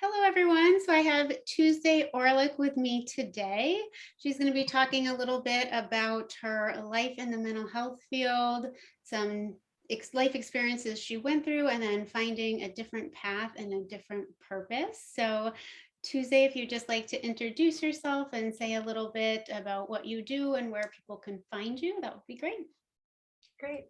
Hello, everyone. So I have Tuesday Orluk with me today. She's going to be talking a little bit about her life in the mental health field, some life experiences she went through, and then finding a different path and a different purpose. So Tuesday, if you'd just like to introduce yourself and say a little bit about what you do and where people can find you, that would be great. Great.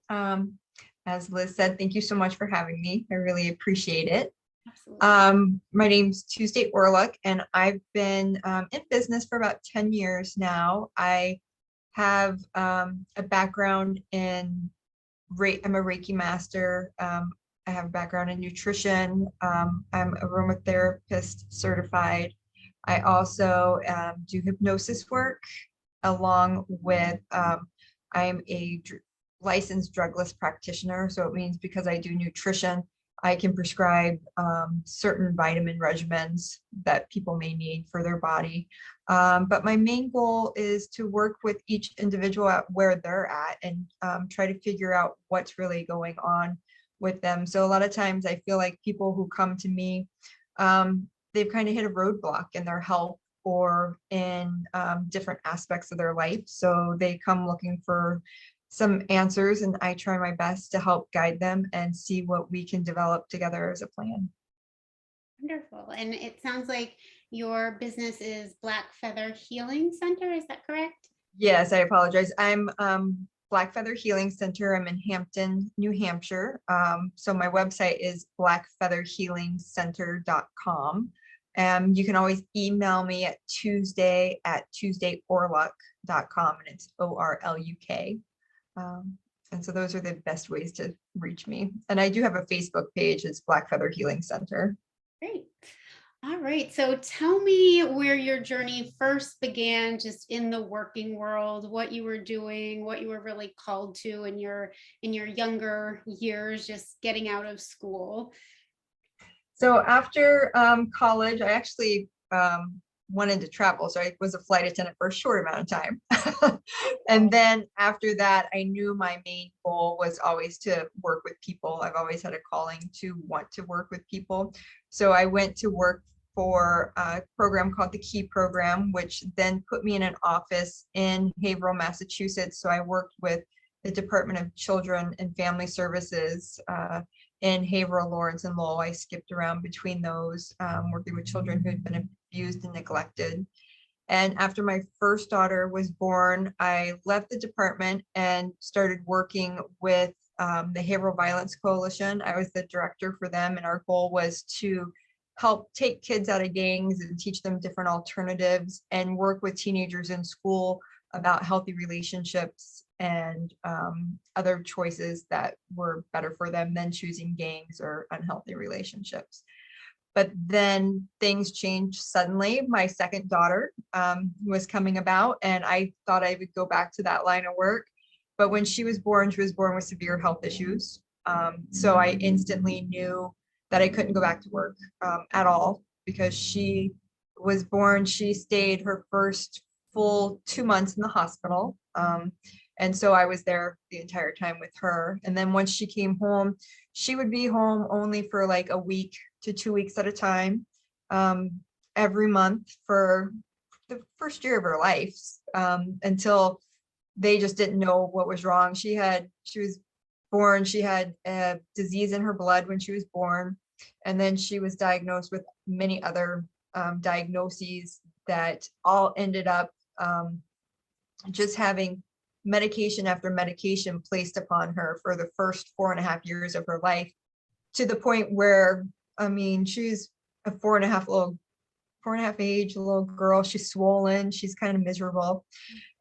As Liz said, thank you so much for having me. I really appreciate it. Absolutely. My name's Tuesday Orluk, and I've been in business for about 10 years now. I have a background in I'm a Reiki master. I have a background in nutrition. I'm aromatherapist certified. I also do hypnosis work along with I'm a licensed drugless practitioner. So it means because I do nutrition, I can prescribe certain vitamin regimens that people may need for their body. But my main goal is to work with each individual at where they're at and try to figure out what's really going on with them. So a lot of times I feel like people who come to me, they've kind of hit a roadblock in their health or in different aspects of their life. So they come looking for some answers, and I try my best to help guide them and see what we can develop together as a plan. Wonderful. And it sounds like your business is Black Feather Healing Center. Is that correct? Yes, I apologize. I'm Black Feather Healing Center. I'm in Hampton, New Hampshire. So my website is blackfeatherhealingcenter.com. You can always email me at tuesdayorluk.com, and it's ORLUK. And so those are the best ways to reach me. And I do have a Facebook page. It's Black Feather Healing Center. Great. All right. So tell me where your journey first began, just in the working world, what you were doing, what you were really called to in your younger years, just getting out of school. So after college, I actually wanted to travel. So I was a flight attendant for a short amount of time. And then after that, I knew my main goal was always to work with people. I've always had a calling to want to work with people. So I went to work for a program called the Key Program, which then put me in an office in Haverhill, Massachusetts. So I worked with the Department of Children and Family Services in Haverhill, Lawrence, and Lowell. I skipped around between those, working with children who had been abused and neglected. And after my first daughter was born, I left the department and started working with the Haverhill Violence Coalition. I was the director for them, and our goal was to help take kids out of gangs and teach them different alternatives and work with teenagers in school about healthy relationships and other choices that were better for them than choosing gangs or unhealthy relationships. But then things changed suddenly. My second daughter was coming about, and I thought I would go back to that line of work. But when she was born with severe health issues. So I instantly knew that I couldn't go back to work at all, because she was born, she stayed her first full 2 months in the hospital. And so I was there the entire time with her. And then once she came home, she would be home only for like a week to 2 weeks at a time, every month for the first year of her life, until they just didn't know what was wrong. She was born, she had a disease in her blood when she was born. And then she was diagnosed with many other diagnoses that all ended up just having medication after medication placed upon her for the first 4.5 years of her life, to the point where, I mean, she's a 4.5 age little girl. She's swollen. She's kind of miserable.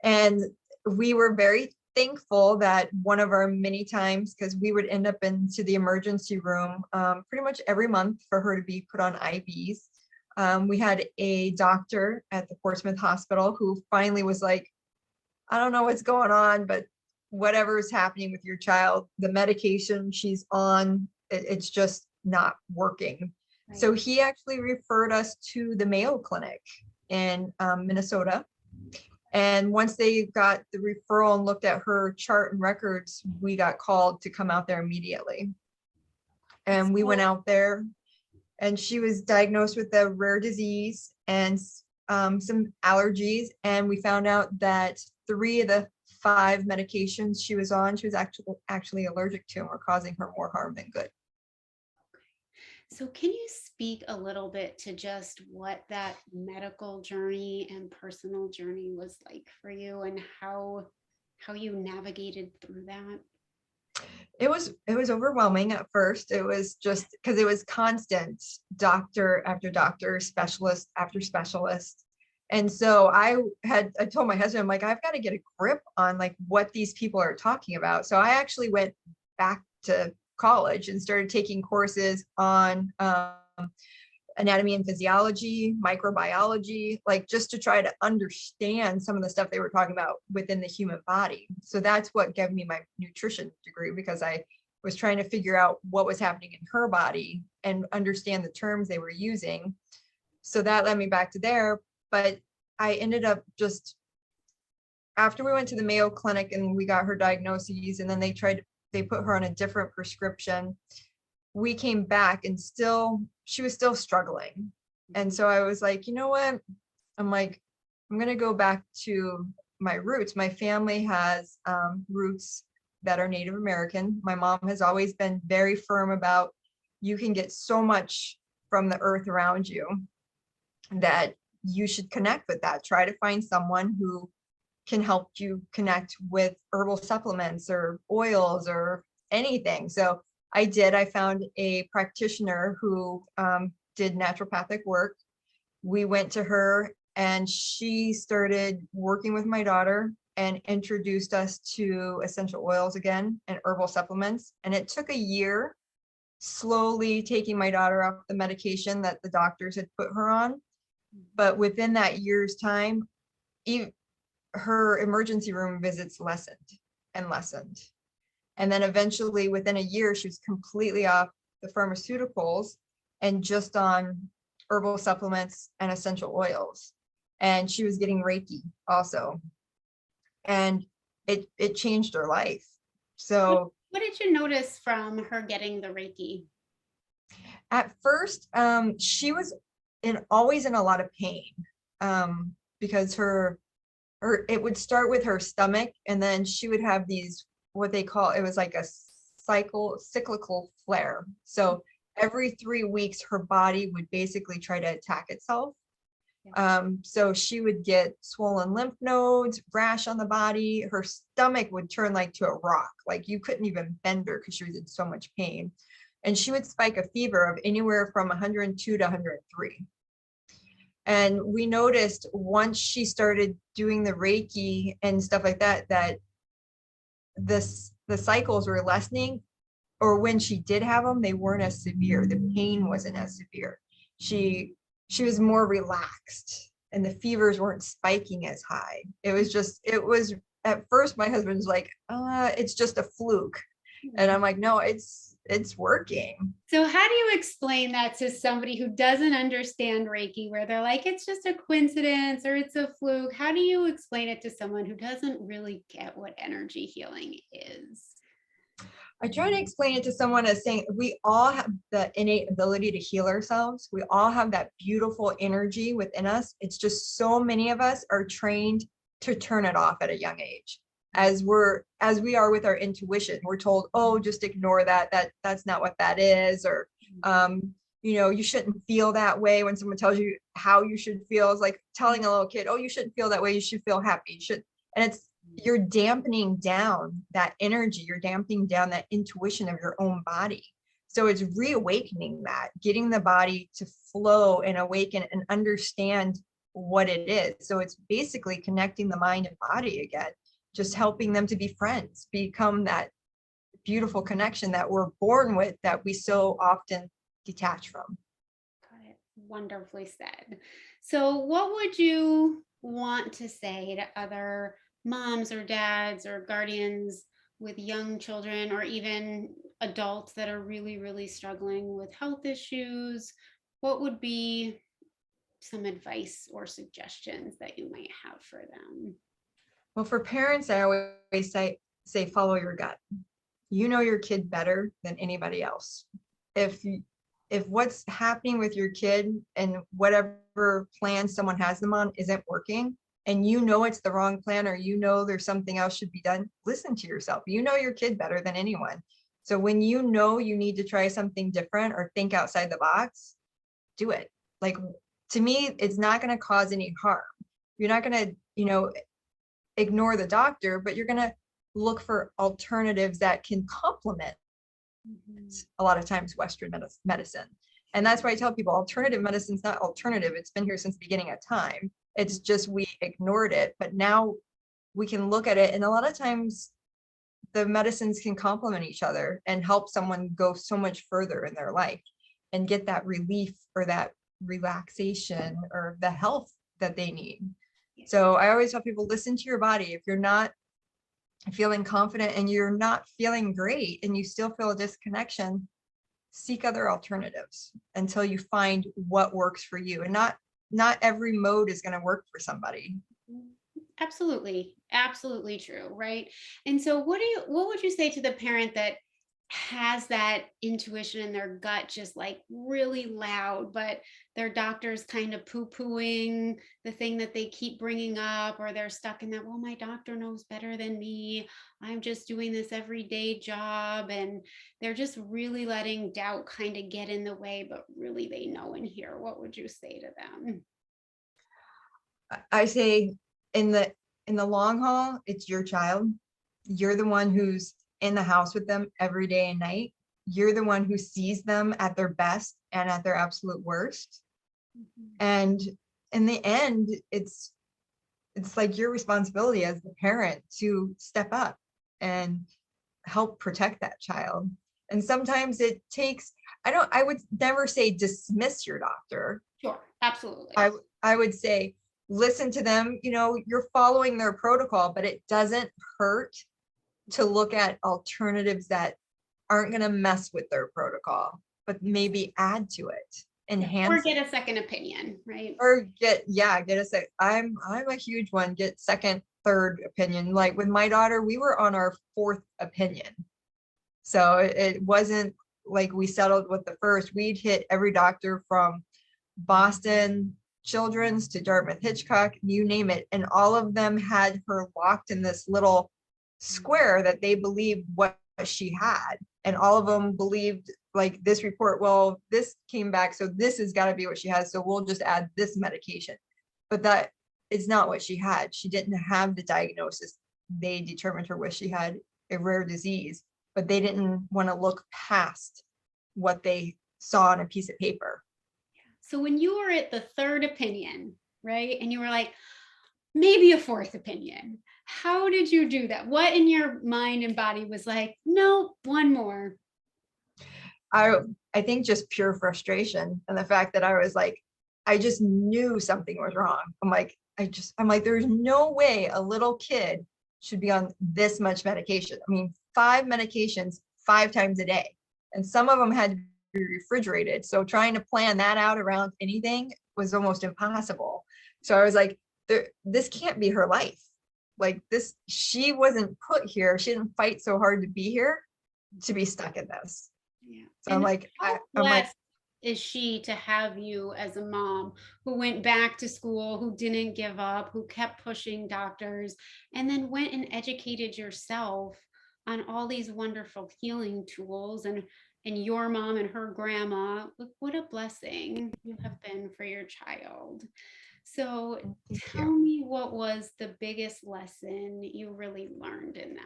And we were very thankful that one of our many times, because we would end up into the emergency room pretty much every month for her to be put on IVs. We had a doctor at the Portsmouth Hospital who finally was like, I don't know what's going on, but whatever is happening with your child, the medication she's on, it's just not working. Right. So he actually referred us to the Mayo Clinic in Minnesota. And once they got the referral and looked at her chart and records, we got called to come out there immediately. And we went out there and she was diagnosed with a rare disease and some allergies. And we found out that 3 of the 5 medications she was on, she was actually allergic to, and were causing her more harm than good. So can you speak a little bit to just what that medical journey and personal journey was like for you, and how you navigated through that? It was overwhelming at first. It was just because it was constant, doctor after doctor, specialist after specialist. And so I told my husband, I'm like, I've got to get a grip on like what these people are talking about. So I actually went back to college and started taking courses on anatomy and physiology, microbiology, like just to try to understand some of the stuff they were talking about within the human body. So that's what gave me my nutrition degree, because I was trying to figure out what was happening in her body and understand the terms they were using. So that led me back to there. But I ended up just, after we went to the Mayo Clinic and we got her diagnoses, and then they put her on a different prescription. We came back and she was still struggling. And so I was like, you know what? I'm like, I'm going to go back to my roots. My family has roots that are Native American. My mom has always been very firm about, you can get so much from the earth around you that you should connect with that. Try to find someone who can help you connect with herbal supplements or oils or anything. So I did. I found a practitioner who did naturopathic work. We went to her and she started working with my daughter and introduced us to essential oils again and herbal supplements. And it took a year, slowly taking my daughter off the medication that the doctors had put her on. But within that year's time, her emergency room visits lessened and lessened. And then eventually within a year, she was completely off the pharmaceuticals and just on herbal supplements and essential oils. And she was getting Reiki also. And it changed her life. So What did you notice from her getting the Reiki? at first, she was always in a lot of pain, because it would start with her stomach, and then she would have these, what they call, it was like a cyclical flare. So every 3 weeks, her body would basically try to attack itself. So she would get swollen lymph nodes, rash on the body. Her stomach would turn like to a rock, like you couldn't even bend her because she was in so much pain. And she would spike a fever of anywhere from 102 to 103. And we noticed once she started doing the Reiki and stuff like that, that the cycles were lessening, or when she did have them, they weren't as severe. The pain wasn't as severe. She was more relaxed and the fevers weren't spiking as high. It was at first my husband's like, it's just a fluke. And I'm like, no, it's working. So how do you explain that to somebody who doesn't understand Reiki, where they're like, it's just a coincidence or it's a fluke? How do you explain it to someone who doesn't really get what energy healing is? I try to explain it to someone as saying, we all have the innate ability to heal ourselves. We all have that beautiful energy within us. It's just so many of us are trained to turn it off at a young age. As we are with our intuition, we're told, oh, just ignore that's not what that is. Or, you shouldn't feel that way. When someone tells you how you should feel, it's like telling a little kid, oh, you shouldn't feel that way. You should feel happy. And you're dampening down that energy. You're dampening down that intuition of your own body. So it's reawakening that, getting the body to flow and awaken and understand what it is. So it's basically connecting the mind and body again, just helping them to be friends, become that beautiful connection that we're born with, that we so often detach from. Got it. Wonderfully said. So what would you want to say to other moms or dads or guardians with young children, or even adults that are really, really struggling with health issues? What would be some advice or suggestions that you might have for them? Well, for parents, I always say follow your gut. You know your kid better than anybody else. If if what's happening with your kid and whatever plan someone has them on isn't working, and you know it's the wrong plan, or you know there's something else should be done, listen to yourself. You know your kid better than anyone. So when you know you need to try something different or think outside the box, do it. Like, to me, it's not going to cause any harm. You're not going to, ignore the doctor, but you're going to look for alternatives that can complement Mhm. a lot of times Western medicine. And that's why I tell people alternative medicine's not alternative. It's been here since the beginning of time. It's just we ignored it, but now we can look at it. And a lot of times the medicines can complement each other and help someone go so much further in their life and get that relief or that relaxation or the health that they need. Yeah. So I always tell people, listen to your body. If you're not feeling confident and you're not feeling great and you still feel a disconnection, seek other alternatives until you find what works for you. And not every mode is going to work for somebody. Absolutely. Absolutely true. Right. And so what would you say to the parent that has that intuition in their gut just like really loud, but their doctor's kind of poo-pooing the thing that they keep bringing up, or they're stuck in that, well, my doctor knows better than me. I'm just doing this everyday job. And they're just really letting doubt kind of get in the way, but really they know in here. What would you say to them? I say in the long haul, it's your child. You're the one who's in the house with them every day and night. You're the one who sees them at their best and at their absolute worst. Mhm. And in the end, it's like your responsibility as the parent to step up and help protect that child. And sometimes it takes, I would never say dismiss your doctor. Sure. Absolutely. I I would say listen to them, you're following their protocol, but it doesn't hurt to look at alternatives that aren't going to mess with their protocol, but maybe add to it, Yeah. Or enhance it, get a second opinion, right? or get a sec. I'm a huge one, get second, third opinion. Like with my daughter, we were on our fourth opinion. So it wasn't like we settled with the first. We'd hit every doctor from Boston Children's to Dartmouth Hitchcock, you name it. And all of them had her locked in this little square that they believed what she had. And all of them believed like this report, well, this came back, so this has got to be what she has. So we'll just add this medication. But that is not what she had. She didn't have the diagnosis. They determined her what she had, a rare disease, but they didn't want to look past what they saw on a piece of paper. So when you were at the third opinion, right, and you were like, maybe a fourth opinion, how did you do that? What in your mind and body was like, no, one more? I I think just pure frustration and the fact that I was like, I just knew something was wrong. I'm like, there's no way a little kid should be on this much medication. I mean, 5 medications 5 times a day. And some of them had to be refrigerated. So trying to plan that out around anything was almost impossible. So I was like, this can't be her life. Like this, she wasn't put here. She didn't fight so hard to be here to be stuck in this. Yeah. So And how I'm like, blessed is she to have you as a mom who went back to school, who didn't give up, who kept pushing doctors, and then went and educated yourself on all these wonderful healing tools, and your mom and her grandma. Look, what a blessing you have been for your child. So thank tell you. me, what was the biggest lesson you really learned in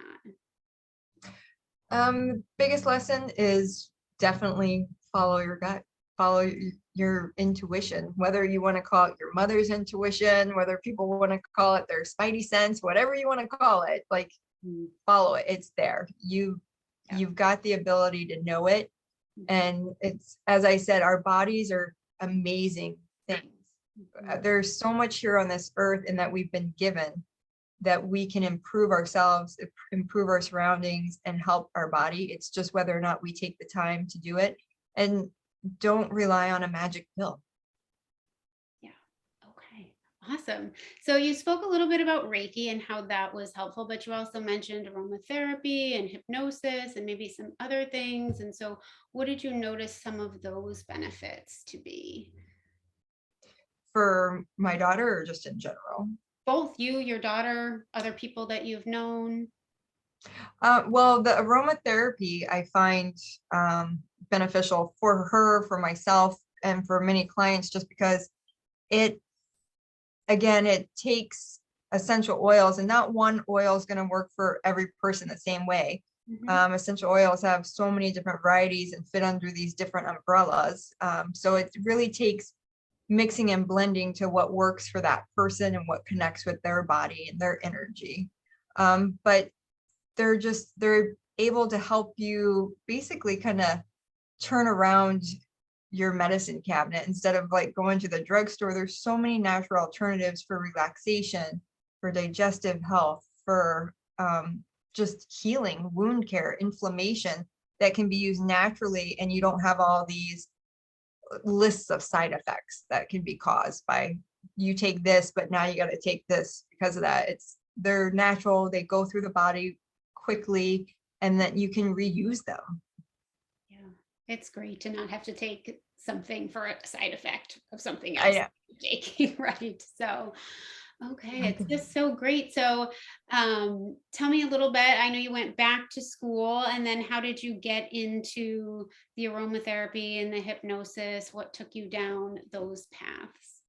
that? Biggest lesson is definitely follow your gut, follow your intuition, whether you want to call it your mother's intuition, whether people want to call it their spidey sense, whatever you want to call it, like Mm. follow it. It's there. Yeah. You've got the ability to know it. And it's, as I said, our bodies are amazing things. Mhm. There's so much here on this earth and that we've been given that we can improve ourselves, improve our surroundings, and help our body. It's just whether or not we take the time to do it, and don't rely on a magic pill. Yeah. Okay. Awesome. So you spoke a little bit about Reiki and how that was helpful, but you also mentioned aromatherapy and hypnosis and maybe some other things. And so what did you notice some of those benefits to be? For my daughter or just in general? Both you, your daughter, other people that you've known. Well, the aromatherapy I find beneficial for her, for myself, and for many clients, just because it, again, it takes essential oils, and not one oil is going to work for every person the same way. Mhm. Essential oils have so many different varieties and fit under these different umbrellas. So it really takes mixing and blending to what works for that person and what connects with their body and their energy. But they're able to help you basically kind of turn around your medicine cabinet instead of like going to the drugstore. There's so many natural alternatives for relaxation, for digestive health, for just healing, wound care, inflammation, that can be used naturally, and you don't have all these lists of side effects that can be caused by, you take this but now you got to take this because of that. They're natural, they go through the body quickly, and that you can reuse them. Yeah, it's great to not have to take something for a side effect of something I else know. you're taking, right? So, okay, it's Okay. just so great. So, tell me a little bit. I know you went back to school, and then how did you get into the aromatherapy and the hypnosis? What took you down those paths?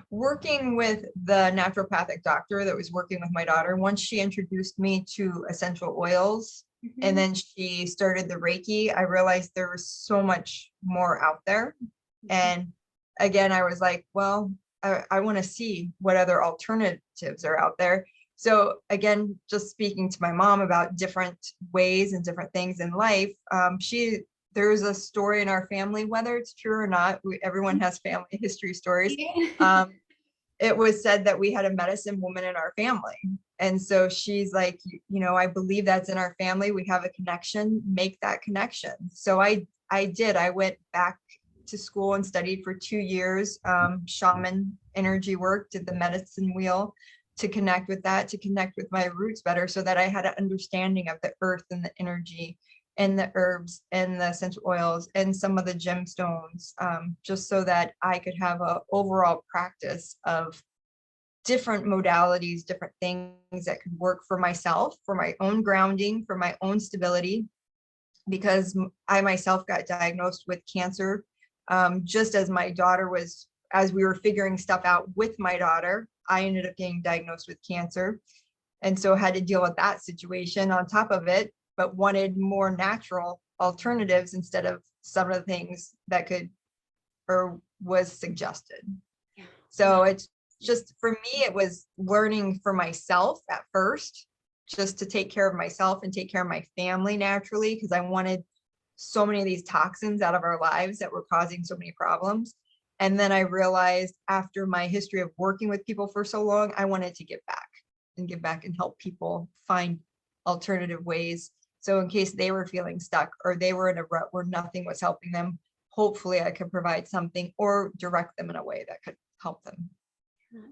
Working with the naturopathic doctor that was working with my daughter, once she introduced me to essential oils and Mhm. then she started the Reiki, I realized there was so much more out there. Mhm. And again, I was like, well, I want to see what other alternatives are out there. So again, just speaking to my mom about different ways and different things in life, there's a story in our family, whether it's true or not, everyone has family history stories. Yeah. um, it was said that we had a medicine woman in our family. And so she's like, I believe that's in our family. We have a connection, make that connection. So I did. I went back to school and studied for 2 years, shaman energy work, did the medicine wheel to connect with that, to connect with my roots better, so that I had an understanding of the earth and the energy and the herbs and the essential oils and some of the gemstones, just so that I could have a overall practice of different modalities, different things that could work for myself, for my own grounding, for my own stability, because I myself got diagnosed with cancer, just as my daughter was, as we were figuring stuff out with my daughter, I ended up getting diagnosed with cancer. And so had to deal with that situation on top of it, but wanted more natural alternatives instead of some of the things that could or was suggested. Yeah. So it's just, for me, it was learning for myself at first, just to take care of myself and take care of my family naturally, because I wanted so many of these toxins out of our lives that were causing so many problems. And then I realized, after my history of working with people for so long, I wanted to give back and help people find alternative ways. So in case they were feeling stuck or they were in a rut where nothing was helping them, hopefully I could provide something or direct them in a way that could help them.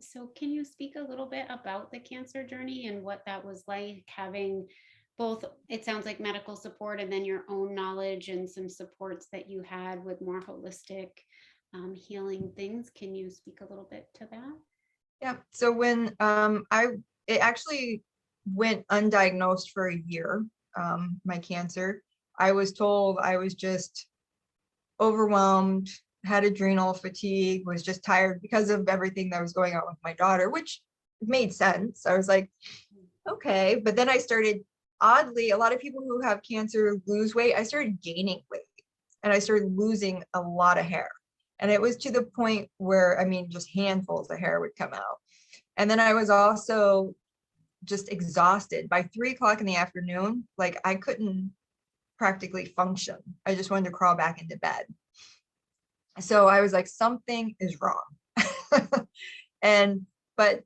So, can you speak a little bit about the cancer journey and what that was like having both, it sounds like medical support and then your own knowledge and some supports that you had with more holistic healing things? Can you speak a little bit to that? Yeah. So when it actually went undiagnosed for a year, my cancer, I was told I was just overwhelmed, had adrenal fatigue, was just tired because of everything that was going on with my daughter, which made sense. I was like, okay. But then I started, oddly, a lot of people who have cancer lose weight. I started gaining weight and I started losing a lot of hair. And it was to the point where, I mean, just handfuls of hair would come out. And then I was also just exhausted by 3 o'clock in the afternoon. Like, I couldn't practically function. I just wanted to crawl back into bed. So I was like, something is wrong. And, but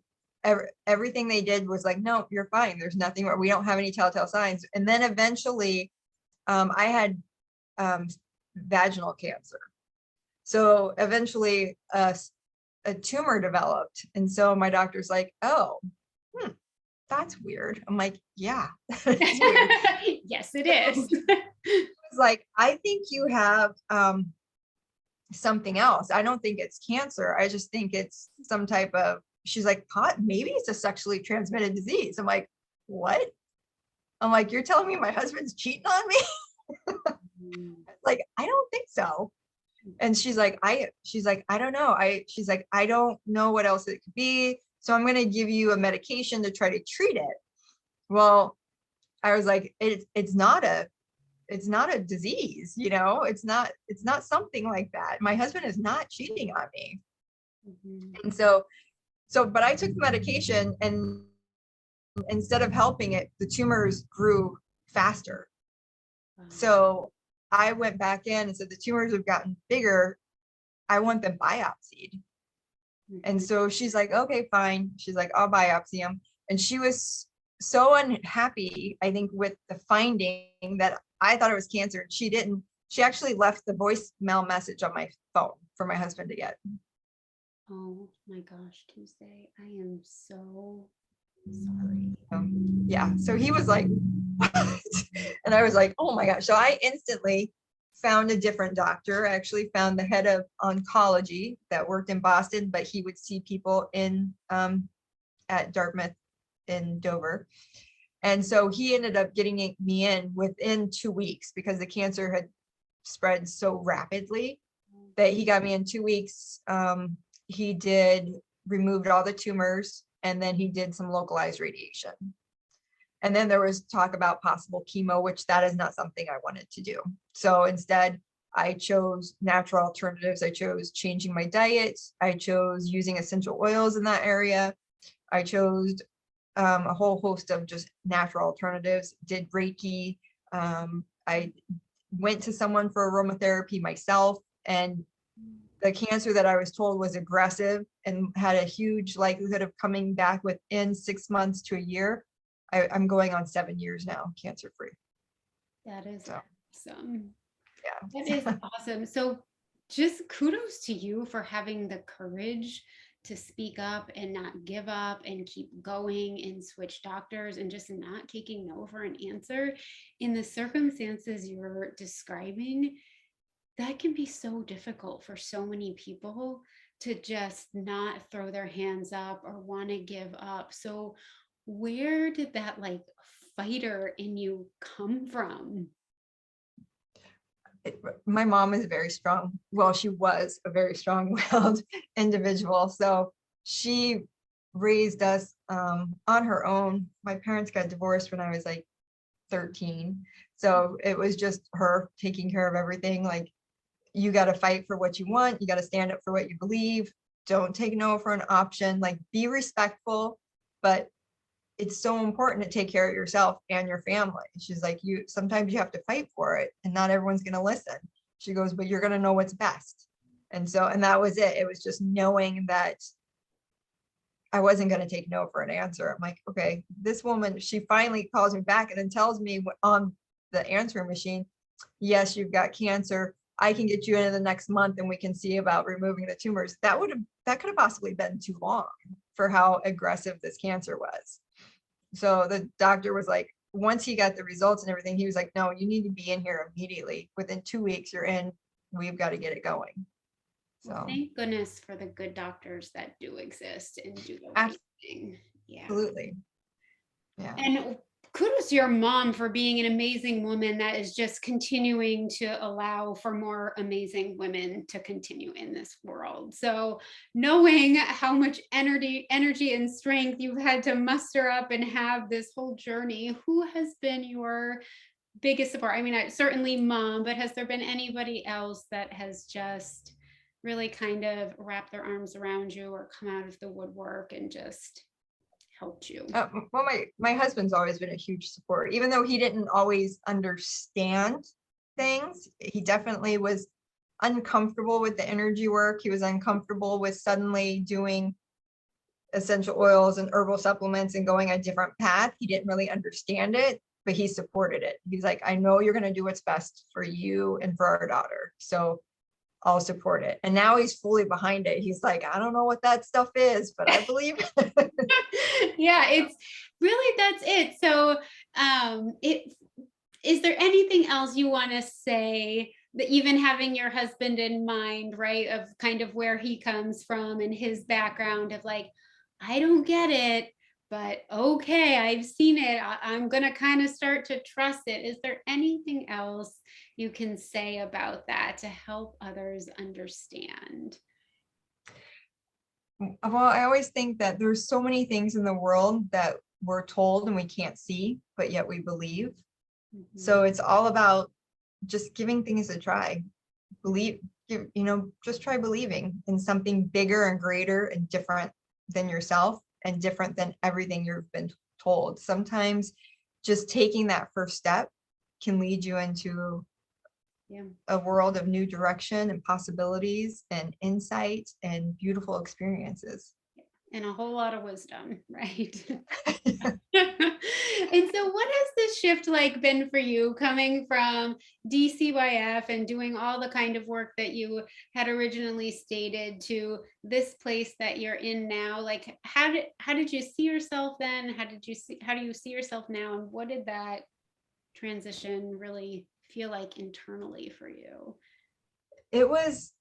everything they did was like, no, you're fine. There's nothing wrong. We don't have any telltale signs. And then eventually, I had um, vaginal cancer. So eventually, a tumor developed. And so my doctor's like, oh, that's weird. I'm like, yeah, it's weird. Yes, it is. It's like, I think you have something else. I don't think it's cancer. I just think it's some type of, she's like, pot, maybe it's a sexually transmitted disease. I'm like, what? I'm like, you're telling me my husband's cheating on me? Like, I don't think so. And she's like, I don't know. She's like, I don't know what else it could be. So I'm going to give you a medication to try to treat it. Well, I was like, it's not a disease, it's not something like that. My husband is not cheating on me. And but I took the medication, and instead of helping it, the tumors grew faster. So I went back in and said, the tumors have gotten bigger. I want them biopsied. And so she's like, okay, fine. She's like, I'll biopsy them. And she was so unhappy, I think, with the finding that I thought it was cancer. And she didn't. She actually left the voicemail message on my phone for my husband to get. Oh my gosh, Tuesday. I am so sorry. Yeah. So he was like, what? And I was like, oh my gosh. So I instantly found a different doctor. I actually found the head of oncology that worked in Boston, but he would see people in at Dartmouth in Dover. And so he ended up getting me in within 2 weeks because the cancer had spread so rapidly that he got me in 2 weeks. He removed all the tumors, and then he did some localized radiation. And then there was talk about possible chemo, which that is not something I wanted to do. So instead, I chose natural alternatives. I chose changing my diet. I chose using essential oils in that area. I chose a whole host of just natural alternatives, did Reiki. I went to someone for aromatherapy myself, and the cancer that I was told was aggressive and had a huge likelihood of coming back within 6 months to a year. I'm going on 7 years now, cancer free. That is So, awesome. yeah. That is awesome. So just kudos to you for having the courage to speak up and not give up and keep going and switch doctors and just not taking no for an answer in the circumstances you're describing. That can be so difficult for so many people to just not throw their hands up or want to give up. So where did that like fighter in you come from? My mom is very strong. Well, she was a very strong-willed individual. So she raised us on her own. My parents got divorced when I was like 13. So it was just her taking care of everything. Like, you got to fight for what you want. You got to stand up for what you believe. Don't take no for an option. Like, be respectful, but it's so important to take care of yourself and your family. She's like, sometimes you have to fight for it, and not everyone's going to listen. She goes, but you're going to know what's best. And that was it. It was just knowing that I wasn't going to take no for an answer. I'm like, okay, this woman, she finally calls me back and then tells me on the answering machine, yes, you've got cancer. I can get you in the next month and we can see about removing the tumors. That could have possibly been too long for how aggressive this cancer was. So the doctor was like, once he got the results and everything, he was like, no, you need to be in here immediately. Within 2 weeks, you're in. We've got to get it going. Well, So thank goodness for the good doctors that do exist and do the right thing. Yeah. absolutely. Yeah. And kudos to your mom for being an amazing woman that is just continuing to allow for more amazing women to continue in this world. So knowing how much energy and strength you've had to muster up and have this whole journey, who has been your biggest support? I mean, certainly mom, but has there been anybody else that has just really kind of wrapped their arms around you or come out of the woodwork and just helped you? Well, my husband's always been a huge support, even though he didn't always understand things. He definitely was uncomfortable with the energy work. He was uncomfortable with suddenly doing essential oils and herbal supplements and going a different path. He didn't really understand it, but he supported it. He's like, I know you're going to do what's best for you and for our daughter. So I'll support it. And now he's fully behind it. He's like, I don't know what that stuff is, but I believe it. Yeah, it's really, that's it. So, it is there anything else you want to say, that even having your husband in mind, right, of kind of where he comes from and his background of like, I don't get it, but okay, I've seen it. I'm going to kind of start to trust it. Is there anything else you can say about that to help others understand? Well, I always think that there's so many things in the world that we're told and we can't see, but yet we believe. Mhm. So it's all about just giving things a try. Believe, just try believing in something bigger and greater and different than yourself and different than everything you've been told. Sometimes just taking that first step can lead you into Yeah. a world of new direction and possibilities and insight and beautiful experiences. And a whole lot of wisdom, right? And so what has this shift like been for you, coming from DCYF and doing all the kind of work that you had originally stated to this place that you're in now? Like how did you see yourself then? How do you see yourself now? And what did that transition really feel like internally for you? It was,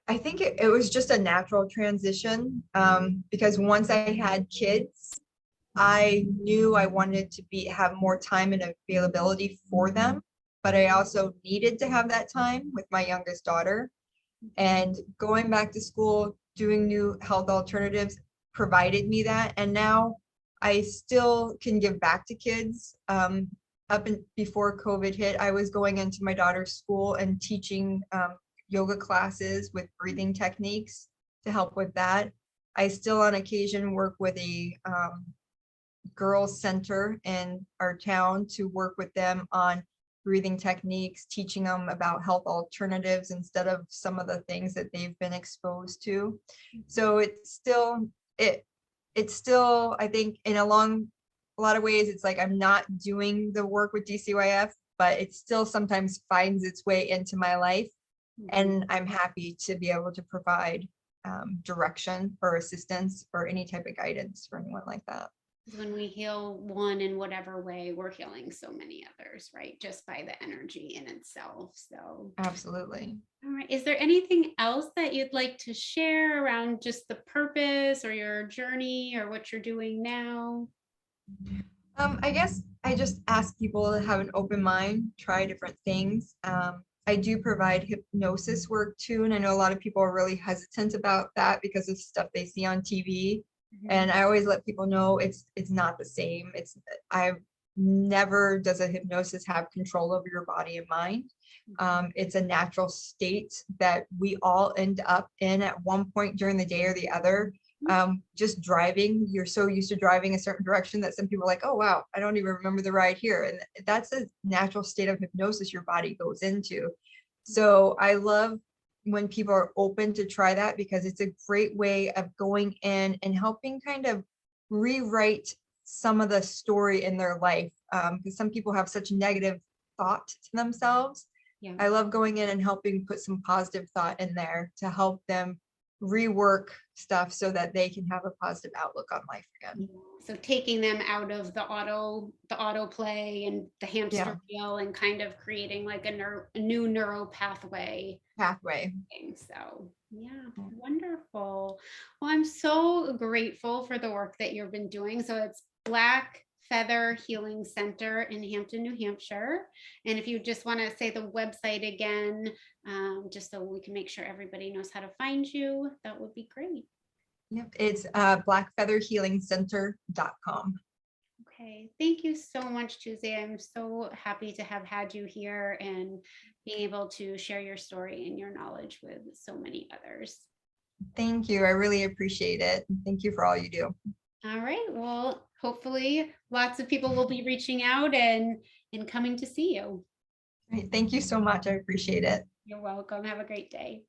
I think it was just a natural transition, because once I had kids, I knew I wanted to have more time and availability for them, but I also needed to have that time with my youngest daughter. And going back to school, doing new health alternatives provided me that. And now I still can give back to kids. Up and before COVID hit, I was going into my daughter's school and teaching yoga classes with breathing techniques to help with that. I still on occasion work with a girls center in our town to work with them on breathing techniques, teaching them about health alternatives instead of some of the things that they've been exposed to. So it's still, I think in a lot of ways, it's like I'm not doing the work with DCYF, but it still sometimes finds its way into my life. Mhm. And I'm happy to be able to provide direction or assistance or any type of guidance for anyone like that. 'Cause when we heal one in whatever way, we're healing so many others, right? Just by the energy in itself. So, Absolutely. all right. Is there anything else that you'd like to share around just the purpose or your journey or what you're doing now? I guess I just ask people to have an open mind, try different things. I do provide hypnosis work too, and I know a lot of people are really hesitant about that because of stuff they see on TV. Mhm. And I always let people know it's not the same. I've never does a hypnosis have control over your body and mind. It's a natural state that we all end up in at one point during the day or the other. Just driving, you're so used to driving a certain direction that some people are like, oh wow, I don't even remember the ride here. And that's a natural state of hypnosis your body goes into. So I love when people are open to try that because it's a great way of going in and helping kind of rewrite some of the story in their life. Because some people have such negative thought to themselves. Yeah. I love going in and helping put some positive thought in there to help them rework stuff so that they can have a positive outlook on life Yeah. again. So taking them out of the autoplay and the Yeah, hamster wheel and kind of creating like a new neural pathway pathway. thing. So, yeah, wonderful. Well, I'm so grateful for the work that you've been doing. So, it's Black Feather Healing Center in Hampton, New Hampshire. And if you just want to say the website again, just so we can make sure everybody knows how to find you, that would be great. Yep, it's blackfeatherhealingcenter.com. Okay, thank you so much, Tuesday. I'm so happy to have had you here and being able to share your story and your knowledge with so many others. Thank you. I really appreciate it. Thank you for all you do. All right. Well, hopefully lots of people will be reaching out and coming to see you. Great. Thank you so much. I appreciate it. You're welcome. Have a great day.